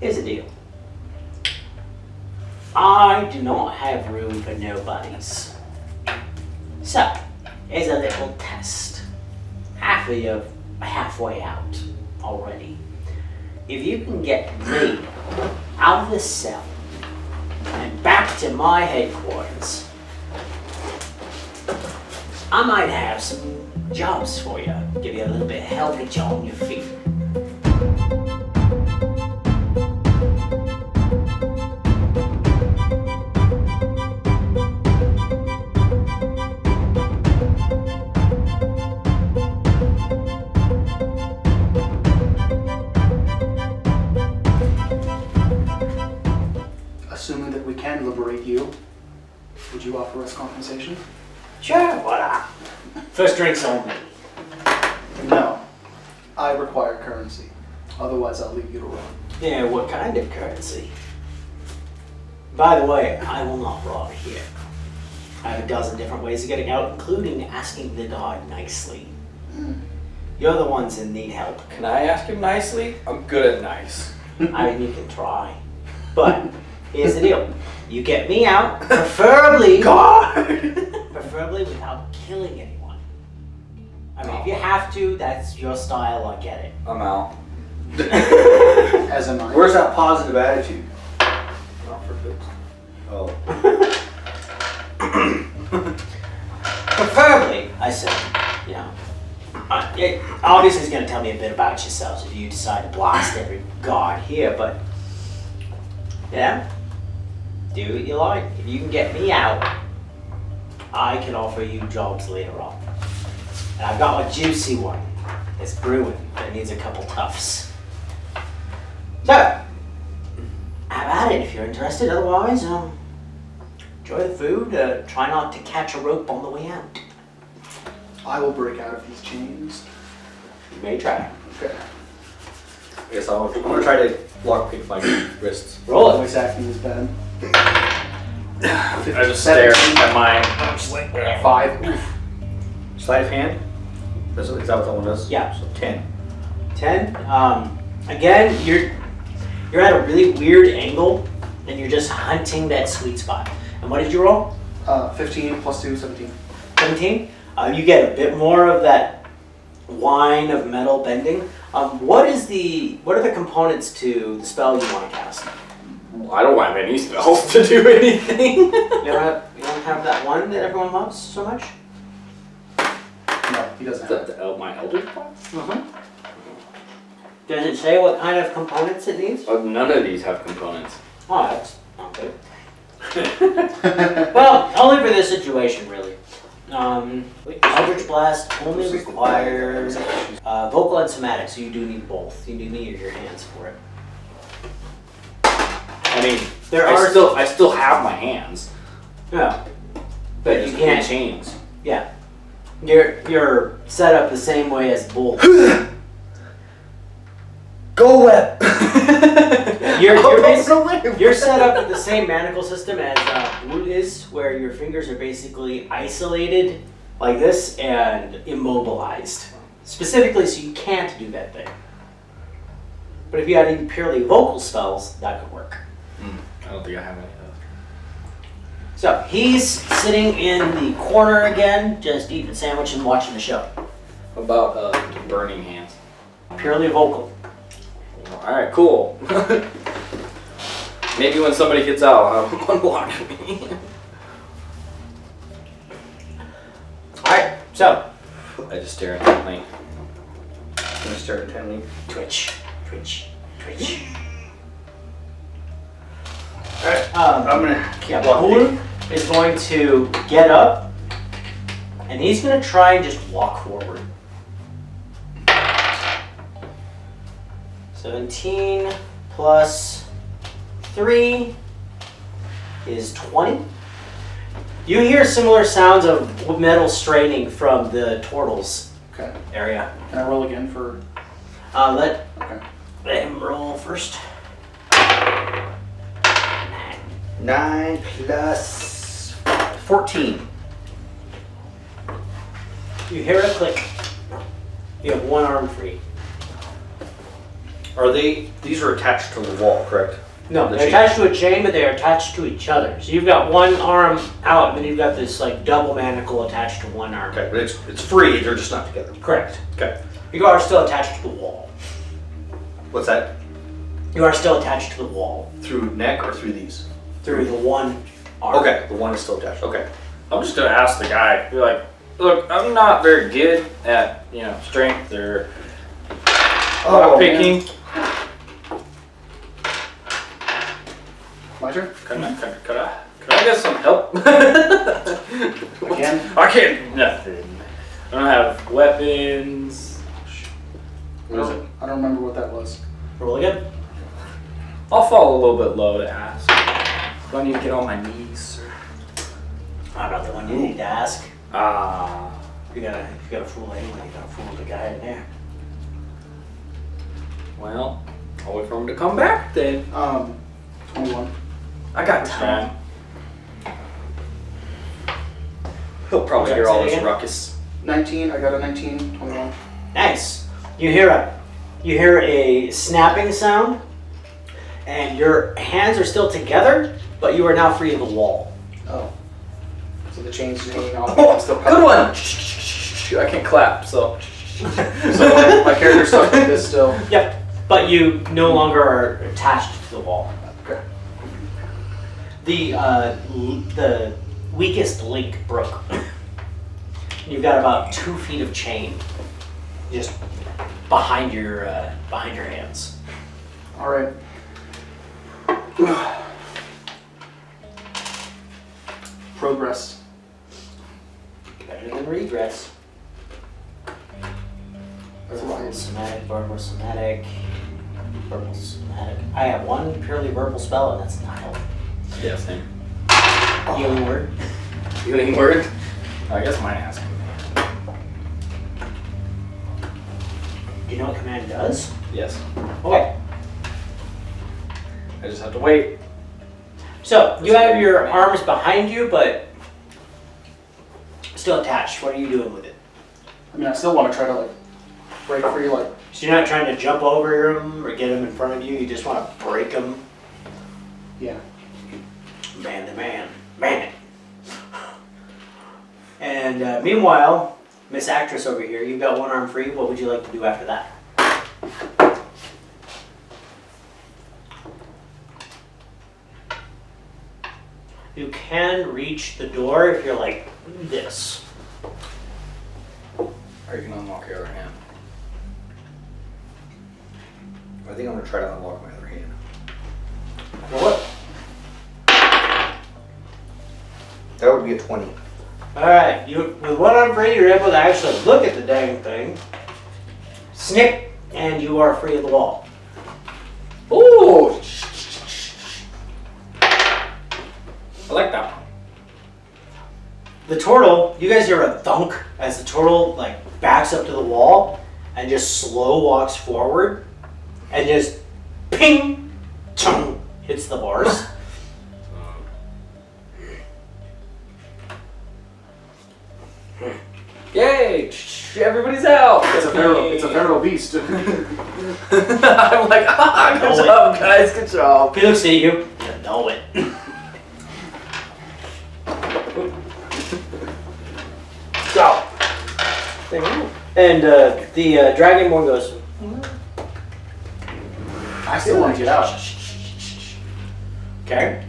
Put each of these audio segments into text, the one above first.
Here's the deal. I do not have room for nobodies. So, here's a little test. Half of you are halfway out already. If you can get me out of this cell and back to my headquarters, I might have some jobs for you. Give you a little bit of help, get you on your feet. Assuming that we can liberate you, would you offer us compensation? Sure, why not? First drinks only. No. I require currency. Otherwise, I'll leave you to run. Yeah, what kind of currency? By the way, I will not rob here. I have a dozen different ways of getting out, including asking the guard nicely. You're the ones that need help. Can I ask him nicely? I'm good at nice. I mean, you can try. But here's the deal. You get me out, preferably... God! Preferably without killing anyone. I mean, if you have to, that's your style, I get it. I'm out. As am I. Where's that positive attitude? Not for good. Oh. Preferably, I said, you know. It obviously is going to tell me a bit about yourselves if you decide to blast every guard here, but yeah, do what you like. If you can get me out, I can offer you jobs later on. And I've got a juicy one. It's brewing, but it needs a couple toughs. So, have at it if you're interested. Otherwise, enjoy the food. Try not to catch a rope on the way out. I will break out of these chains. You may try. Okay. I guess I'm gonna try to lockpick my wrists. Roll Voice acting is bad. I just stare at my 5. sleight of hand. Is that what that one does? Yeah. So 10. 10. Again, you're at a really weird angle, and you're just hunting that sweet spot. And what did you roll? 15 plus 2, 17. 17. You get a bit more of that wine of metal bending. What are the components to the spell you want to cast? Well, I don't have any spells to do anything. You don't have that one that everyone loves so much? No, he doesn't have it. My elder class? Does it say what kind of components it needs? None of these have components. Oh, that's not good. Well, only for this situation, really. Eldritch Blast only requires vocal and somatic, so you do need both. You do need your hands for it. I mean, I still have my hands. Yeah, but you Just can't. chains. Yeah, you're set up the same way as bull. Go web! You're set up with the same manacle system as Blue is, where your fingers are basically isolated like this and immobilized. Specifically so you can't do that thing. But if you had any purely vocal spells, that could work. I don't think I have any of So he's sitting in the corner again, just eating a sandwich and watching the show. those. About burning hands. Purely vocal. Alright, cool. Maybe when somebody gets out, I'll have them unblock me. Alright, so I just stare at that link. I'm gonna stare intently. Twitch. Alright, I'm gonna Blue is going to get up and he's going to try and just walk forward. 17 plus 3 is 20. You hear similar sounds of metal straining from the Tortle's Okay. area. Can I roll again for... Let Okay. him roll first. 9 plus 14. You hear a click. You have one arm free. Are these are attached to the wall, correct? No, The they're chain. attached to a chain, but they're attached to each other. So you've got one arm out, and then you've got this like double manacle attached to one arm. Okay, but it's free, they're just not together. Correct. Okay. You are still attached to the wall. What's that? You are still attached to the wall Through neck or through these? through the one arm. Okay, the one is still attached. Okay. I'm just gonna ask the guy. Be like, look, I'm not very good at strength or Oh, picking. My turn? Could I get some help? Again? I can't. Nothing. I don't have weapons. I don't remember what that was. Roll again. I'll fall a little bit low to ask. Do I need to get on my knees, sir? I'm not the one you need to ask. Ah. You gotta fool anyone. You gotta fool the guy in there. Well, I'll wait for him to come back then. 21. I got time. He'll probably hear all this ruckus. 19, I got a 19, 21. Nice. You hear a snapping sound, and your hands are still together, but you are now free of the wall. Oh. So the chain's hanging off. Oh, I'm still good one! I can't clap, so. So my character's stuck like this still. Yep. But you no longer are attached to the wall. Okay. The weakest link broke. You've got about 2 feet of chain just behind your hands. All right. Progress. Better than regress. That's Verbal fine. somatic, verbal somatic, verbal somatic. I have one purely verbal spell, and that's not helping. Yeah, same. Healing word. Healing word? I guess mine asking me. Do you know what command does? Yes. Okay. I just have to wait. So you have your arms behind you, but still attached. What are you doing with it? I mean, I still want to try to like break free, like. So you're not trying to jump over him or get him in front of you. You just want to break him. Yeah. Man to man. Man it. And meanwhile, Miss Actress over here, you've got one arm free. What would you like to do after that? You can reach the door if you're like this. Or you can unlock your other hand. I think I'm gonna try to unlock my other hand. Roll it. That would be a 20. Alright, with one arm free, you're able to actually look at the dang thing. Snip, and you are free of the wall. Ooh! I like that one. The turtle, you guys hear a thunk as the turtle like backs up to the wall and just slow walks forward and just ping, chung, hits the bars. Yay! Everybody's out! It's a feral beast. I'm like, good No, job, guys, good job. He looks at you. You know it. Go. And the dragonborn goes. I still want to get out. Okay.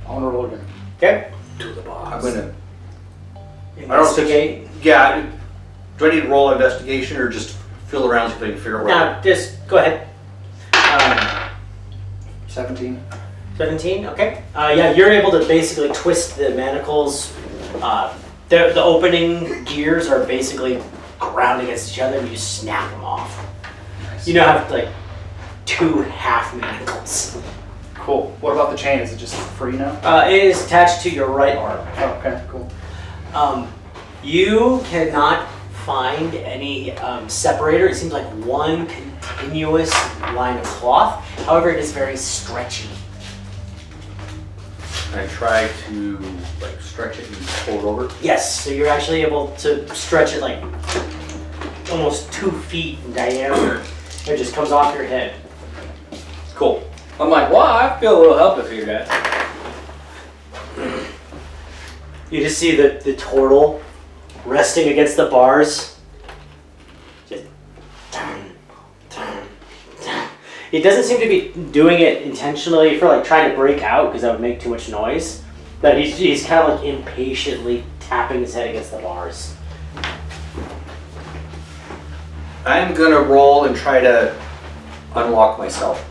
I want to roll again. Okay. To the boss. I'm gonna. Investigate. Yeah. Do I need to roll investigation or just feel around so I can figure out where? Now, just go ahead. 17. 17. Okay. Yeah, you're able to basically twist the manacles. The opening gears are basically ground against each other, and you snap them off. Nice. You now have like 2 half manacles. Cool. What about the chain? Is it just free now? It is attached to your right arm. Oh, okay, cool. You cannot find any separator. It seems like one continuous line of cloth. However, it is very stretchy. And I try to like stretch it and pull it over. Yes, so you're actually able to stretch it like almost 2 feet in diameter. It just comes off your head. Cool. I'm like, wow, I feel a little helpless here, guys. You just see the turtle resting against the bars. Just. He doesn't seem to be doing it intentionally for like trying to break out because that would make too much noise. But he's kind of like impatiently tapping his head against the bars. I'm gonna roll and try to unlock myself.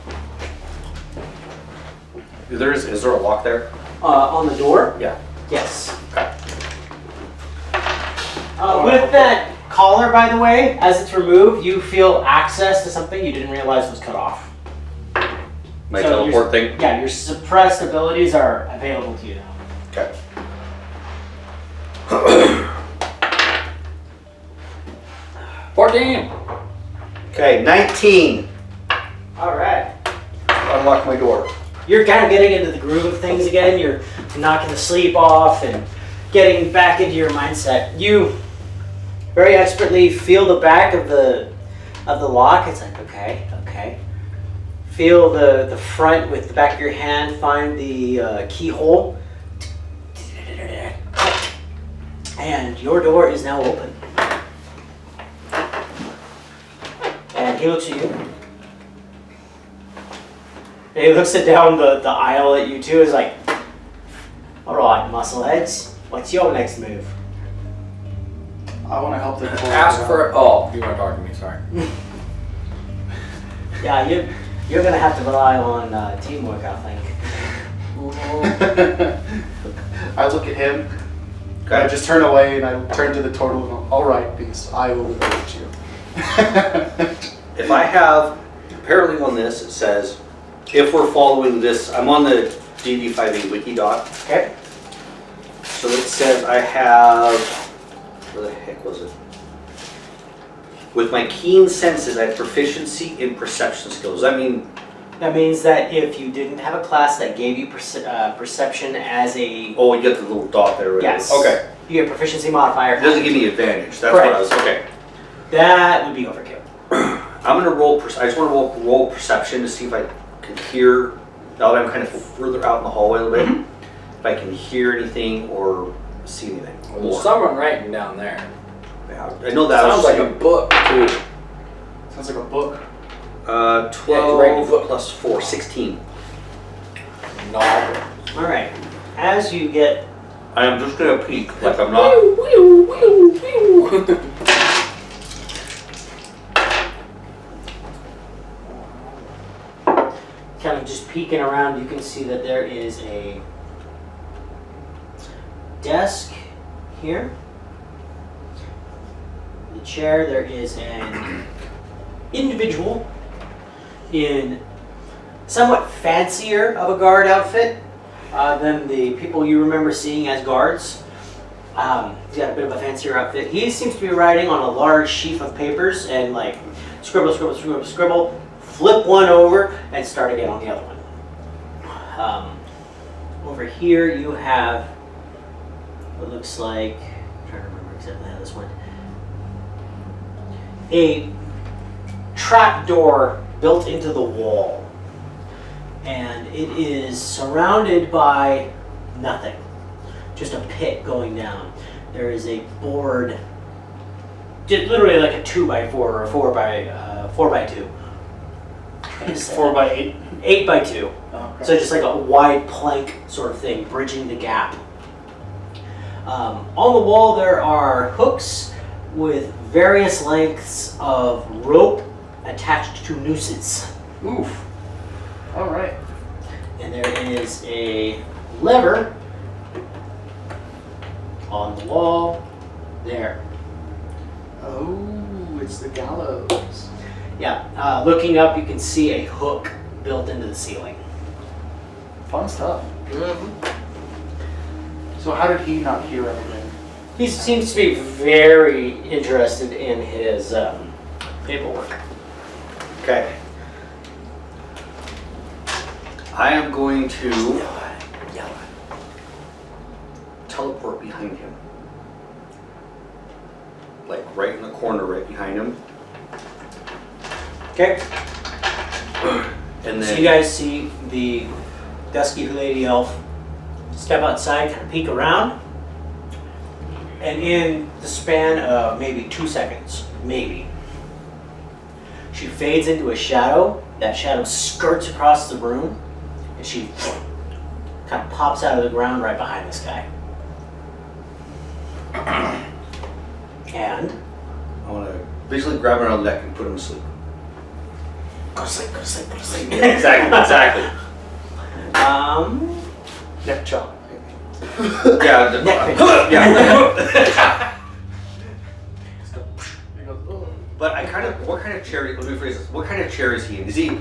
Is there a lock there? On the door? Yeah. Yes. Okay. With that collar, by the way, as it's removed, you feel access to something you didn't realize was cut off. My So teleport thing? Yeah, your suppressed abilities are available to you now. Okay. 14. Okay, 19. Alright. Unlock my door. You're kind of getting into the groove of things again. You're knocking the sleep off and getting back into your mindset. You very expertly feel the back of the lock. It's like, okay. Feel the front with the back of your hand. Find the keyhole. And your door is now open. And he looks at you. And he looks down the aisle at you two. Is like, all right, muscleheads. What's your next move? I want to help the turtle. Ask for it. Oh, you want to talk to me? Sorry. Yeah, you're gonna have to rely on teamwork, I think. I look at him. I just turn away and I turn to the turtle and go, all right, beast, I will avenge you. If I have, apparently on this it says, if we're following this, I'm on the DD5e wiki doc. Okay. So it says I have, where the heck was it? With my keen senses, I have proficiency in perception skills. Does that mean, That means that if you didn't have a class that gave you perception as a oh, you get the little dot there, right? yes, Okay. you get proficiency modifier. It doesn't give me advantage. That's Correct. what I was, okay. That would be overkill. I'm gonna roll, I just wanna roll perception to see if I can hear, now that I'm kind of further out in the hallway a little bit, if I can hear anything or see anything. Well, there's someone writing down there. Yeah, I know that. Sounds like a book, too. Sounds like a book. 12 plus 4, 16. Novel. All right. As you get I am just gonna peek, like I'm not. kind of just peeking around, you can see that there is a desk here. The chair, there is an individual in somewhat fancier of a guard outfit than the people you remember seeing as guards. He's got a bit of a fancier outfit. He seems to be writing on a large sheaf of papers and like scribble, scribble, scribble, scribble, flip one over and start again on the other one. Over here you have what looks like, I'm trying to remember exactly how this went, a trap door built into the wall, and it is surrounded by nothing, just a pit going down. There is a board, just literally like a 2x4 or a 4x2. 4x8. 8x2. Oh, okay. So just like a wide plank sort of thing, bridging the gap. On the wall there are hooks with various lengths of rope attached to nooses. Oof. All right. And there is a lever on the wall there. Oh, it's the gallows. Yeah, looking up you can see a hook built into the ceiling. Fun stuff. Mm-hmm. So how did he not hear everything? He seems to be very interested in his paperwork. Okay. I am going to teleport behind him. Like right in the corner, right behind him. Okay. And So you then guys see the dusky lady elf step outside, kind of peek around, and in the span of maybe 2 seconds, maybe, she fades into a shadow. That shadow skirts across the room, and she kind of pops out of the ground right behind this guy. And I want to basically grab her on the neck and put him to sleep. go to sleep, go to sleep, go to sleep. Exactly. Neck chop. Yeah. Neck pinch. Yeah. He goes, "Oh." But what kind of chair? Let me phrase this. What kind of chair is he in? Is he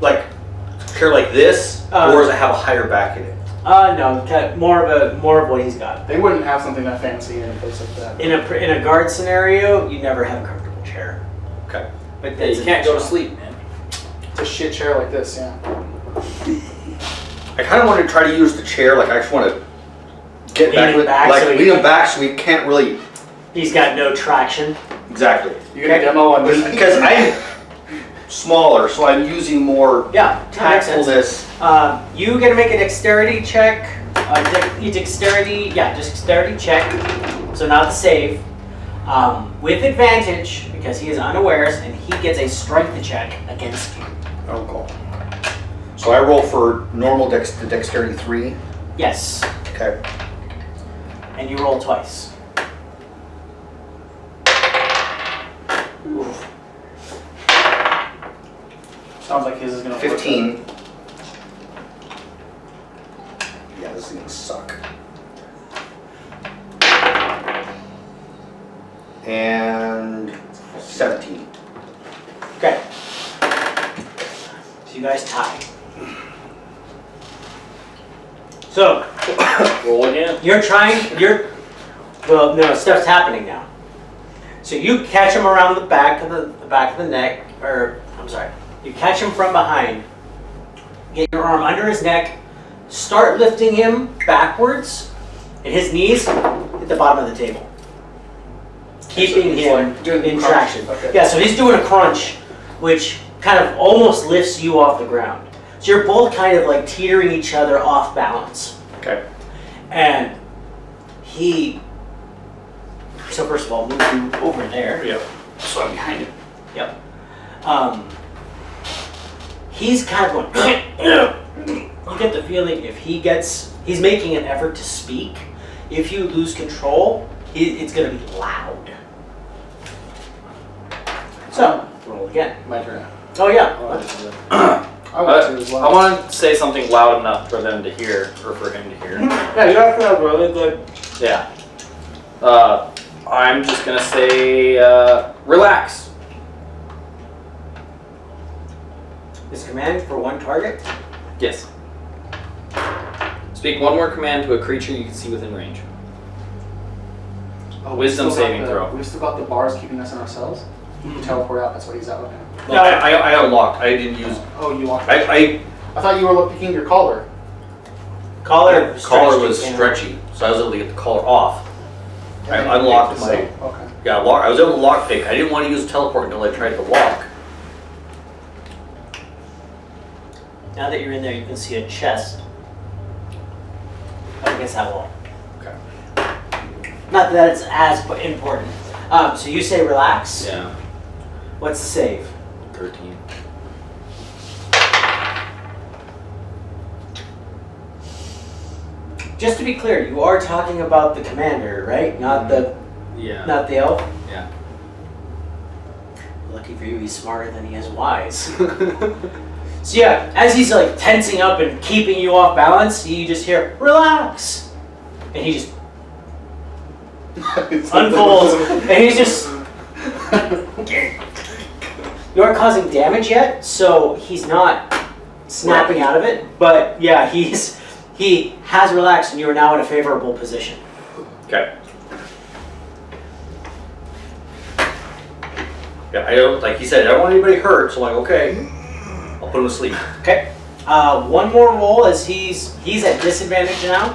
like a chair like this, or does it have a higher back in it? No, kind of more of what he's got. They wouldn't have something that fancy in a place like that. In a guard scenario, you never have a comfortable chair. Okay. But Yeah, that's you can't go to sleep, man. It's a shit chair like this, yeah. I kind of want to try to use the chair. Like I just want to get Lean back it with, back like so he lean him can- back so he can't really. He's got no traction. Exactly. You get a demo on this? Because I'm smaller, so I'm using more Yeah, that makes sense. tactfulness. You get to make a dexterity check. Dexterity check. So not the save. With advantage because he is unawares, and he gets a strength check against you. Oh, cool. So I roll for normal dexterity 3. Yes, Okay. and you roll twice. Oof. Sounds like his is gonna work. 15. Yeah, this is gonna suck. And 17. Okay. So you guys tie. So Roll again. well, no, stuff's happening now. So you catch him around the back of the neck, or I'm sorry, you catch him from behind. Get your arm under his neck, start lifting him backwards, and his knees hit the bottom of the table, keeping he's him like doing in crunch. traction. Okay. Yeah, so he's doing a crunch, which kind of almost lifts you off the ground. So you're both kind of like teetering each other off balance. Okay. And so first of all, move you over there. Yep. So I'm behind him. Yep. He's kind of going, you get the feeling if he's making an effort to speak. If you lose control, it's going to be loud. So, roll again. My turn. Oh yeah. I want to as well. I want to say something loud enough for them to hear, or for him to hear. Yeah, you have to have really good. Yeah. I'm just gonna say, relax. Is command for one target? Yes. Speak one more command to a creature you can see within range. Oh, Wisdom we still got saving throw. We've still got the bars keeping us in our cells? You can teleport out, that's what he's out okay. No, I unlocked. I didn't use. Oh, you walked I I thought you were picking your collar. Collar. collar was stretched, stretchy, so I was able to get the collar off. I And unlocked then my. pick the cell. Okay. Yeah, I was able to lock pick. I didn't want to use teleport until I tried to lock. Now that you're in there, you can see a chest. I guess that wall. Okay. Not that it's as important. So you say relax. Yeah. What's the save? 13. Just to be clear, you are talking about the commander, right? Not the Yeah. not the elf. Yeah. Lucky for you, he's smarter than he is wise. So yeah, as he's like tensing up and keeping you off balance, you just hear relax, and he just unfolds, and he's just. You aren't causing damage yet, so he's not snapping out of it. But yeah, he has relaxed, and you are now in a favorable position. Okay. Yeah, I don't, like he said, I don't want anybody hurt, so I'm like, okay, I'll put him to sleep. Okay. One more roll as he's at disadvantage now.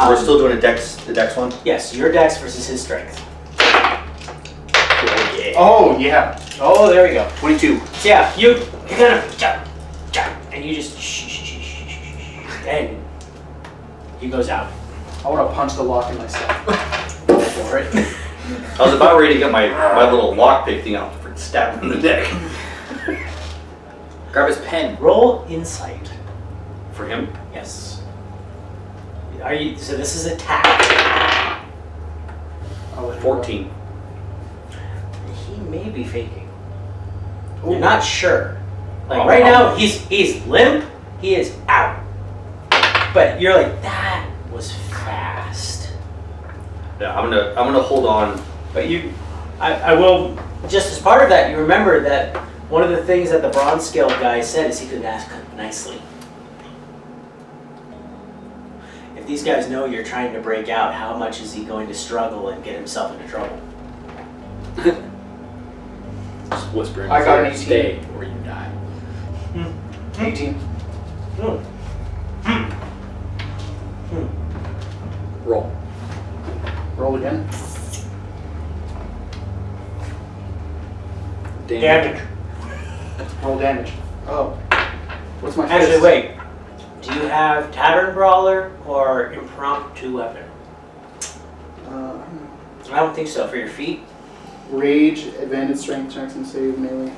We're still doing the dex one? Yes, your dex versus his strength. Oh, yeah. Oh, there we go. 22. So yeah, you kind of and you just and he goes out. I want to punch the lock in myself. For it. I was about ready to get my little lockpick thing out for stab him in the neck. Grab his pen. Roll insight. For him? Yes. Are you? So this is attack. I'll let you 14. He may be faking. Ooh. You're not sure. Like Oh, right wow. now, he's limp. He is out. But you're like, that was fast. Yeah, I'm gonna hold on. But I will, just as part of that, you remember that one of the things that the bronze scale guy said is he could ask nicely. If these guys know you're trying to break out, how much is he going to struggle and get himself into trouble? Just whispering. I got an 18. Stay or you die. 18. Roll. Roll again. Damage. Roll damage. Oh. What's my Actually, fist? wait. Do you have Tavern Brawler or Impromptu Weapon? I don't think so. For your feet? Rage, advantage strength checks and save melee.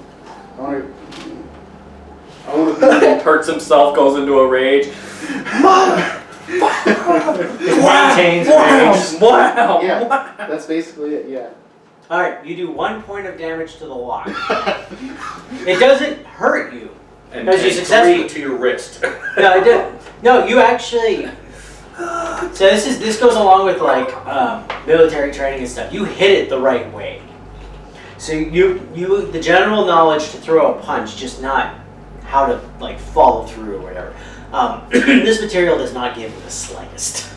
I want to Hurts himself, goes into a rage. Maintains rage. Wow! Yeah, that's basically it, yeah. Alright, you do 1 point of damage to the lock. It doesn't hurt you. And Because you take successfully- 3 to your wrist. No, it didn't. No, you actually. So this goes along with like military training and stuff. You hit it the right way. So you the general knowledge to throw a punch, just not how to like follow through or whatever. This material does not give you the slightest.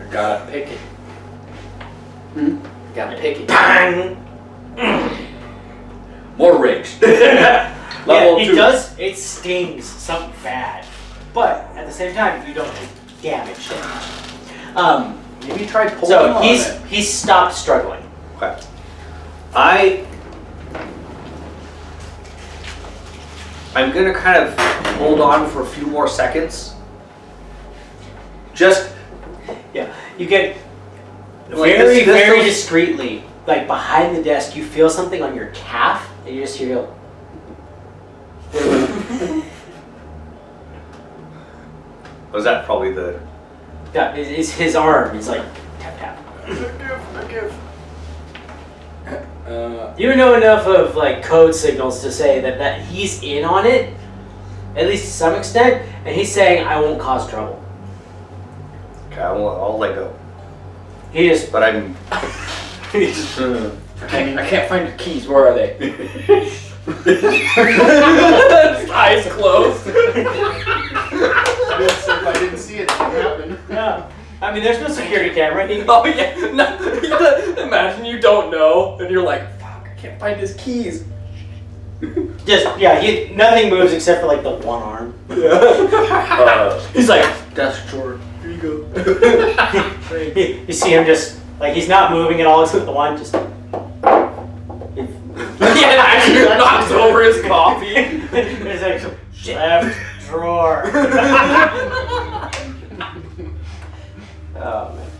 I gotta pick it. Gotta pick it. Bang! More rage. Level yeah, 2. it does. It stings something bad, but at the same time, you don't take damage. Maybe try pulling So on it. he's stopped struggling. Okay. I'm gonna kind of hold on for a few more seconds. Just Yeah, you get Like very, this very feels- discreetly, like behind the desk, you feel something on your calf, and you just hear go. was that probably the Yeah, it's his arm. It's like tap tap. You know enough of like code signals to say that he's in on it, at least to some extent, and he's saying, "I won't cause trouble." okay? I'll let go. He just But I'm. I can't find your keys. Where are they? Eyes closed. If I didn't see it, it would happen. yeah. I mean, there's no security camera. He, Oh yeah. No, imagine you don't know, and you're like, "Fuck! I can't find his keys." just nothing moves except for like the one arm. He's like, Desk drawer. Here you go. You see him just like he's not moving at all except the one just. yeah, actually knocks over his coffee. It's like left drawer. Oh man.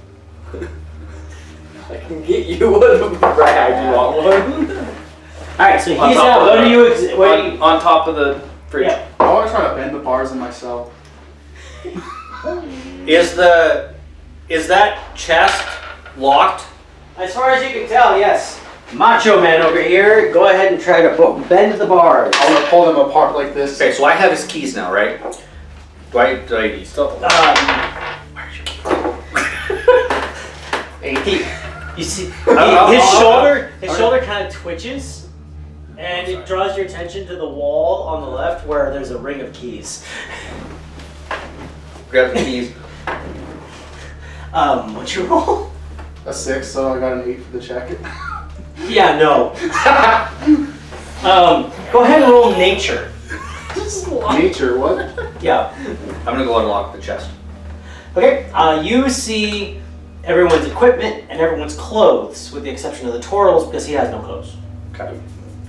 I can get you a rag. You want one? All right, so he's On top out. of What the- are you? What are you? On top of the fridge. Yeah. I want to try to bend the bars in my cell. Is that chest locked? As far as you can tell, yes. Macho Man over here. Go ahead and try to bend the bars. I want to pull them apart like this. Okay, so I have his keys now, right? Do I Still. Where's your keys? You see, I'll- his I'll- shoulder kind of twitches, and it draws your attention to the wall on the left where there's a ring of keys. Grab the keys. What's your roll? A 6, so I got an 8 for the check. Yeah, no. Go ahead and roll nature. Nature, what? Yeah. I'm gonna go unlock the chest. Okay. You see everyone's equipment and everyone's clothes, with the exception of the Tortles because he has no clothes. Okay.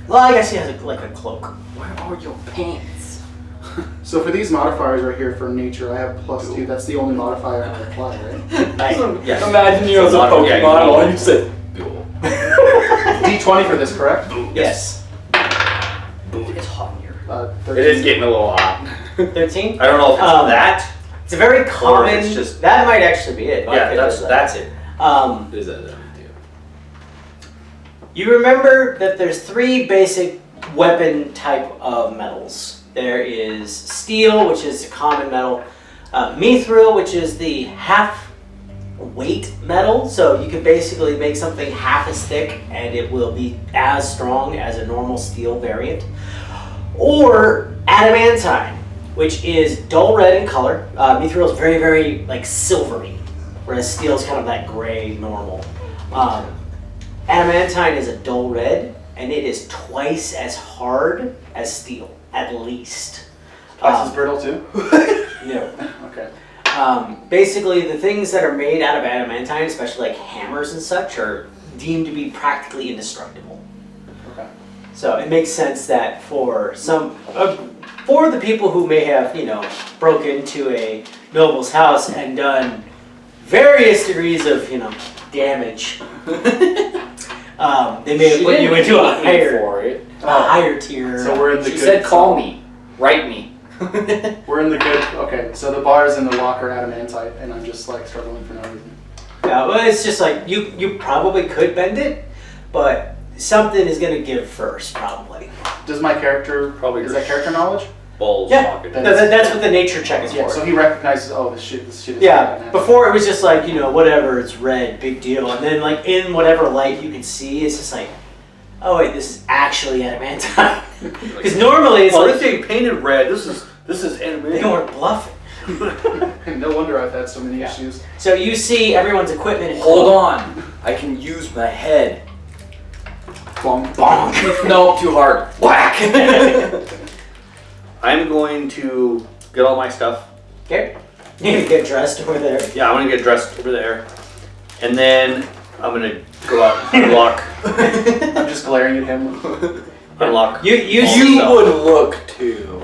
Well, I guess he has like a cloak. Where are your pants? So for these modifiers right here for nature, I have +2. That's the only modifier I have applied, right? Nice. Yes. Imagine you as a So Pokemon, yeah, all you say. D20 for this, correct? Yes. It's hot in here. 13. It is getting a little hot. 13. I don't know if it's that. It's a very common. it's just- that might actually be it. Yeah, that's it. It is that. You remember that there's 3 basic weapon type of metals. There is steel, which is a common metal. Mithril, which is the half weight metal. So you can basically make something half as thick and it will be as strong as a normal steel variant. Or adamantine, which is dull red in color. Mithril is very, very like silvery, whereas steel is kind of that gray normal. Adamantine is a dull red, and it is twice as hard as steel, at least. Twice as brittle too? No. Okay. Basically, the things that are made out of adamantine, especially like hammers and such, are deemed to be practically indestructible. Okay. So it makes sense that for for the people who may have, broken into a noble's house and done various degrees of, damage, they may have put you into a higher tier. So we're in the She good. said, "Call me, write me." We're in the good. Okay. So the bars in the lock are adamantite, and I'm just like struggling for no reason. Yeah, well, it's just like you probably could bend it, but something is gonna give first, probably. Does my character Probably is that character knowledge? Balls Yeah. pocket. That's what the nature check is Yeah. for. So he recognizes. Oh, this shit is. Yeah, adamantite. before it was just like, whatever, it's red, big deal. And then like in whatever light you can see, it's just like, oh wait, this is actually adamantine. Because normally it's Well, like, this ain't painted red. This is they animated. weren't bluffing. No wonder I've had so many Yeah. issues. So you see everyone's equipment and Hold on, I can use my head. Bonk. Bonk. No, too hard. Whack. I'm going to get all my stuff. Okay. You need to get dressed over there. Yeah, I'm gonna get dressed over there, and then I'm gonna go out and unlock. I'm just glaring at him. Unlock. You see would look too.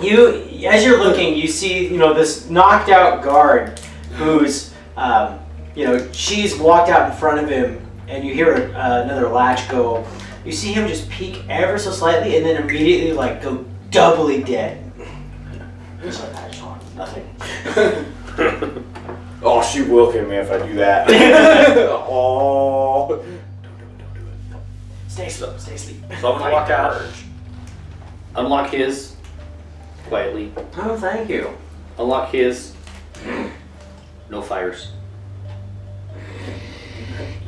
as you're looking, you see this knocked out guard who's she's walked out in front of him, and you hear another latch go. You see him just peek ever so slightly, and then immediately like go doubly dead. He's like, I just want nothing. Oh, she will kill me if I do that. Oh. Stay asleep. So I'm gonna walk out, unlock his quietly, Oh, thank you. unlock his. No fires.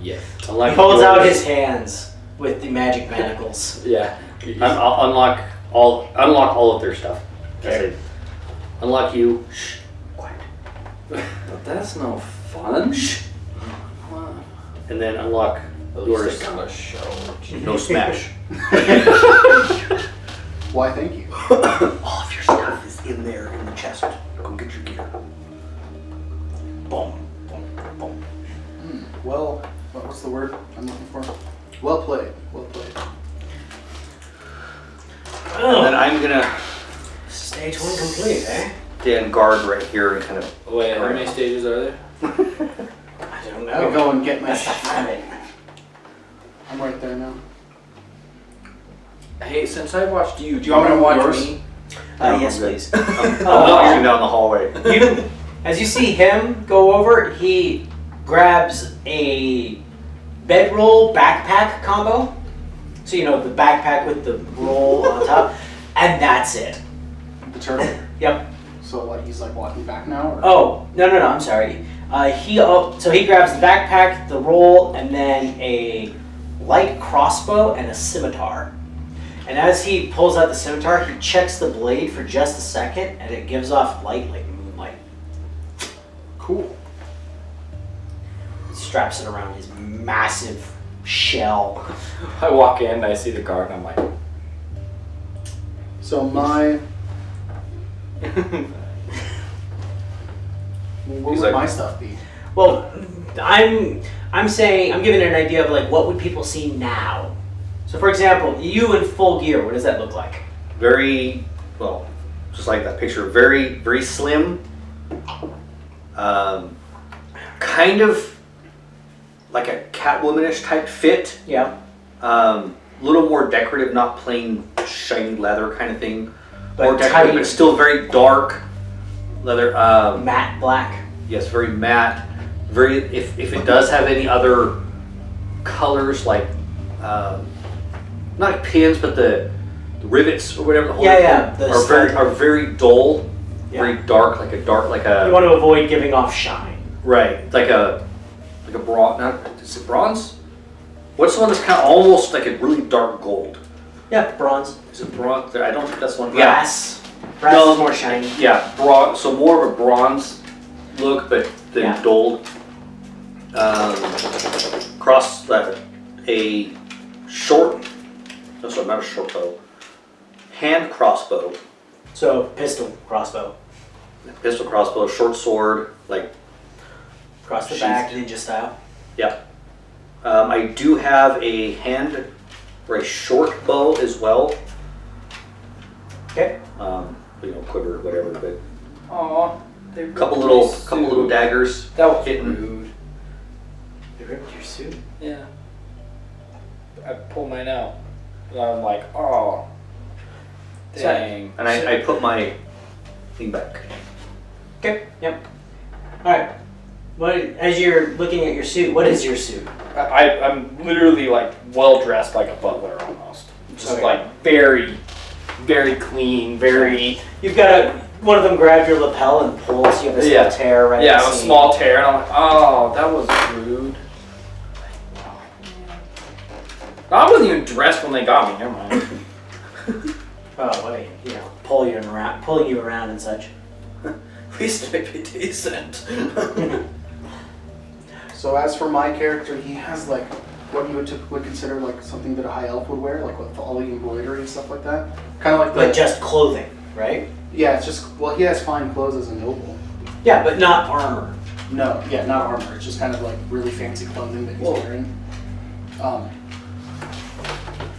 Yes. Unlock He pulls out yours. his hands with the magic manacles. Yeah. I'll unlock all of their stuff. That's Okay. it. Unlock you. Shh. Quiet. But that's no fun. And then unlock At yours. least I got a show. No smash. Why? Thank you. All of your stuff is in there in the chest. Go get your gear. Boom. Boom. Boom. Well, what's the word I'm looking for? Well played. Well played. And then I'm gonna Stage 1 complete, eh? stand guard right here and kind of. Wait, how many stages are there? I don't I know. go and get my That's the fun of it. I'm right there now. Hey, since I watched you, do you want me to watch yours? me? Yes, please. I'm walking down the hallway. As you see him go over, he grabs a bedroll backpack combo. So the backpack with the roll on top, and that's it. The turtle. Yep. So what? He's like walking back now. Or? Oh no! I'm sorry. So he grabs the backpack, the roll, and then a light crossbow and a scimitar. And as he pulls out the scimitar, he checks the blade for just a second, and it gives off light like moonlight. Cool. He straps it around his massive shell. I walk in, I see the guard, and I'm like, So my. What He's would like- my stuff be? Well, I'm saying I'm giving an idea of like what would people see now. So, for example, you in full gear, what does that look like? Very, well, just like that picture, very, very slim. Kind of like a Catwomanish type fit. Yeah. Little more decorative, not plain shiny leather kind of thing. But More decorative, tight. but still very dark leather. Matte black. Yes, very matte. Very. If it does have any other colors like, not pins, but the rivets or whatever the whole are very dull, very dark, like a You want to avoid giving off shine. right, like a bronze. Not is it bronze? What's the one that's kind of almost like a really dark gold? Yeah, bronze. Is it bronze? I don't think that's one. Brass. Brass No. is more shiny. Yeah, bronze. So more of a bronze look, but than Yeah. gold. Cross a short. No, sorry, not a short bow. Hand crossbow, So, pistol, crossbow. pistol crossbow, short sword. Like, Across the Sheath. back, ninja style. yeah. I do have a hand or a short bow as well. Okay. Quiver, whatever. But Aw. a couple little daggers. That was hitting. rude. They ripped your suit. Yeah. I pulled mine out. And I'm like, oh. Dang. And I put my thing back. Okay. Yep. All right. What? As you're looking at your suit, what is your suit? I'm literally like well dressed like a butler almost. Just Okay. like very, very clean, very. You've got one of them grab your lapel and pull, so you have a small tear right. Yeah, at the a seam. small tear, and I'm like, oh, that was rude. I wasn't even dressed when they got me. Never mind. Oh, wait, pulling you around and such. We used to make it decent. So as for my character, he has like what you would typically consider like something that a high elf would wear, like with all the embroidery and stuff like that. Kind of like But just clothing, right? yeah, it's just he has fine clothes as a noble. Yeah, but not armor. No, yeah, not armor. It's just kind of like really fancy clothing that he's Whoa. wearing.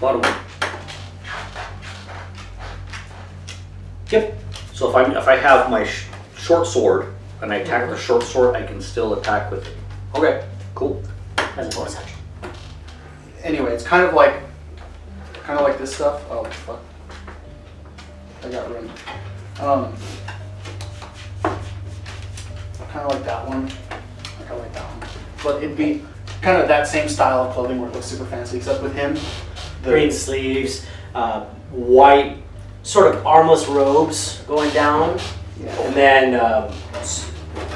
Bottom one. Yep. So if I have my short sword and I attack the short sword, I can still attack with it. Okay, cool. As a bonus action. Anyway, it's kind of like this stuff. Oh fuck! I got ruined. Kind of like that one. I kind of like that one. But it'd be kind of that same style of clothing where it looks super fancy, except with him, Green sleeves, white, sort of armless robes going down, and then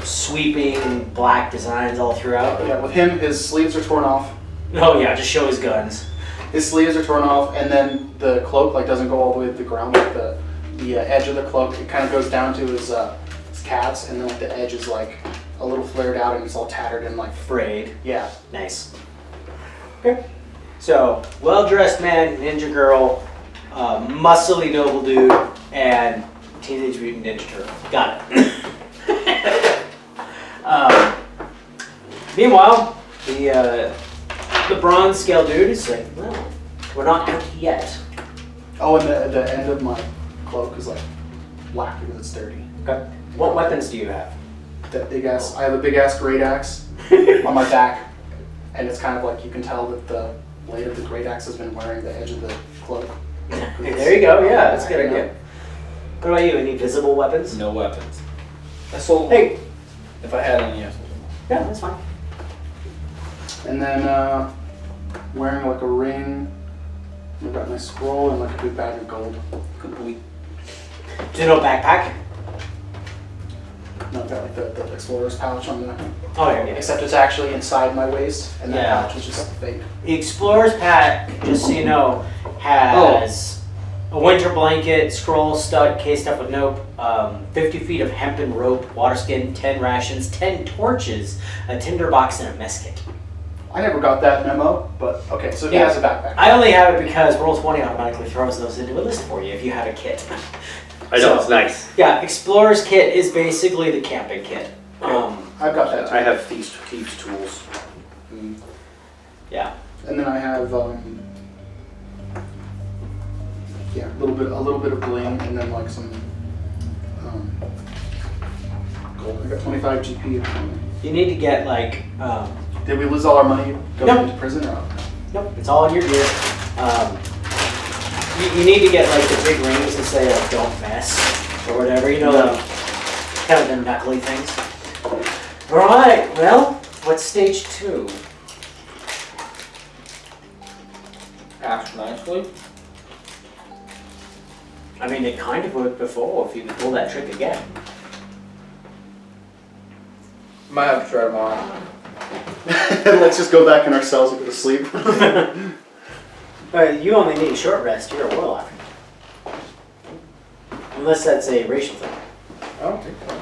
sweeping black designs all throughout. Yeah, with him, his sleeves are torn off. Oh yeah, just show his guns. His sleeves are torn off, and then the cloak doesn't go all the way to the ground. Like the edge of the cloak, it kind of goes down to his calves, and then like the edge is like a little flared out, and it's all tattered and like Frayed. yeah. Nice. Okay. So, well-dressed man, ninja girl, muscly noble dude, and Teenage Mutant Ninja Turtle. Got it. Meanwhile, the bronze scale dude is like, well, we're not out yet. Oh, and the end of my cloak is like black because it's dirty. Okay. What weapons do you have? That big ass. I have a big ass great axe on my back, and it's kind of like you can tell that the blade of the great axe has been wearing the edge of the cloak. There you go. Yeah, that's a good idea. What about you? Any visible weapons? No weapons. I sold. Hey. If I had any, I sold them. Yeah, that's fine. And then wearing like a ring. I've got my scroll and like a big bag of gold. Do you know backpack? No, I've got like the explorer's pouch on the. Oh yeah. Except it's actually inside my waist, and that Yeah. pouch is just fake. The Explorer's Pack, just so you know, has a winter blanket, scroll, stud, case stuffed with note, 50 feet of hempen rope, water skin, 10 rations, 10 torches, a tinder box, and a mess kit. I never got that memo, but okay, so he Yeah. has a backpack. I only have it because Roll20 automatically throws those into a list for you if you have a kit. I know, it's nice. Yeah, Explorer's Kit is basically the camping kit. I've got that too. I have thieves tools. Yeah. And then I have Yeah, a little bit of bling, and then like some gold. I got 25 GP. You need to get like. Did we lose all our money going Nope. into prison? Or? Nope, it's all in your gear. You need to get like the big rings that say like "Don't mess" or whatever. You know, like kind of the knuckly things. All right. Well, what's stage 2? Ask nicely. I mean, it kind of worked before. If you could pull that trick again. Might have to try tomorrow. Let's just go back in our cells and go to sleep. You only need a short rest. You're a warlock. Unless that's a racial thing. I don't think so.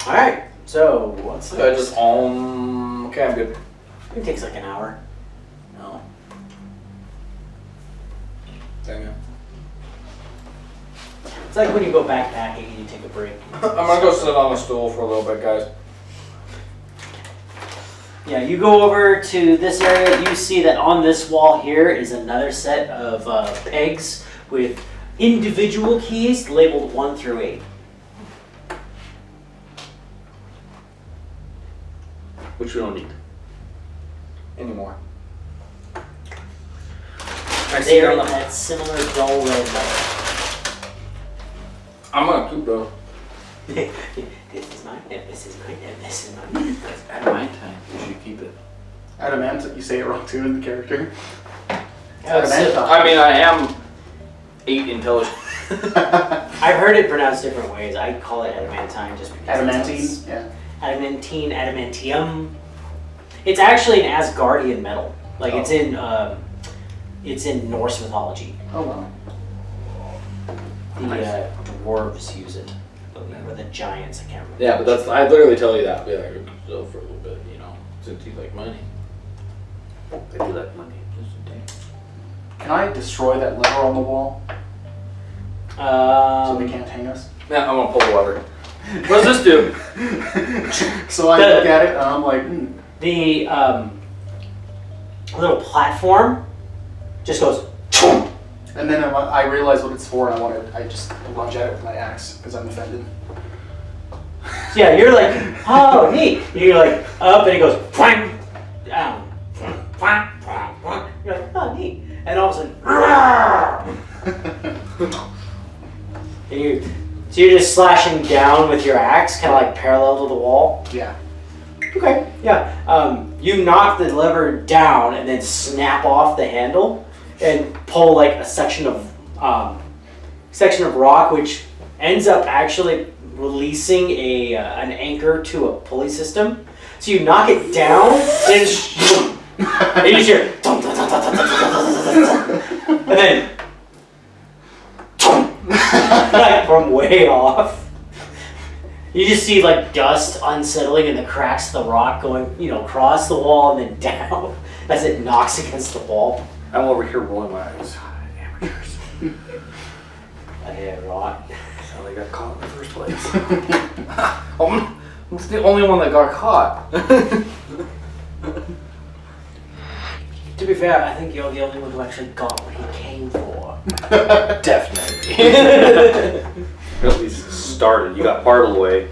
Alright, so what's I next? just okay, I'm good. It takes like an hour. No. Dang it. It's like when you go backpacking and you take a break. I'm gonna go sit on a stool for a little bit, guys. Yeah, you go over to this area, you see that on this wall here is another set of pegs with individual keys labeled 1 through 8. Which we don't need. Anymore. I see They're on in the that similar dull red light. I'm gonna keep those. This is mine, and this is mine, and this is mine. Adamantine. You should keep it. Adamant, you say it wrong too in the character. So, I mean, I am 8 intelligent. I've heard it pronounced different ways. I call it adamantine just because Adamantine, yeah. Adamantine, adamantium. It's actually an Asgardian metal. Like it's in Norse mythology. Oh wow. The dwarves use it, or the giants. I can't remember. Yeah, but that's, I literally tell you that. Be like, so for a little bit, you know, since you like money. They do that money. Can I destroy that lever on the wall so they can't hang us? Yeah, I'm gonna pull the lever. What does this do? So I look at it and I'm like, The little platform just goes. and then I realize what it's for and I just lunge at it with my axe because I'm offended. Yeah, you're like, oh, neat. You're like up, and it goes whang, down, whang, whang, whang. You're like, oh, neat. And all of a sudden, and so you're just slashing down with your axe, kind of like parallel to the wall. Yeah. Okay, yeah. You knock the lever down and then snap off the handle and pull like a section of rock, which ends up actually releasing an anchor to a pulley system. So you knock it down and and you just hear dum, dum, dum, dum, dum, dum, dum, dum, and then like from way off. You just see like dust unsettling in the cracks of the rock going, across the wall and then down as it knocks against the wall. I'm over here rolling my eyes. Amateurs. Yeah, right. So they got caught in the first place. I'm the only one that got caught. To be fair, I think you're the only one who actually got what he came for. Definitely. At least started. You got part of the way.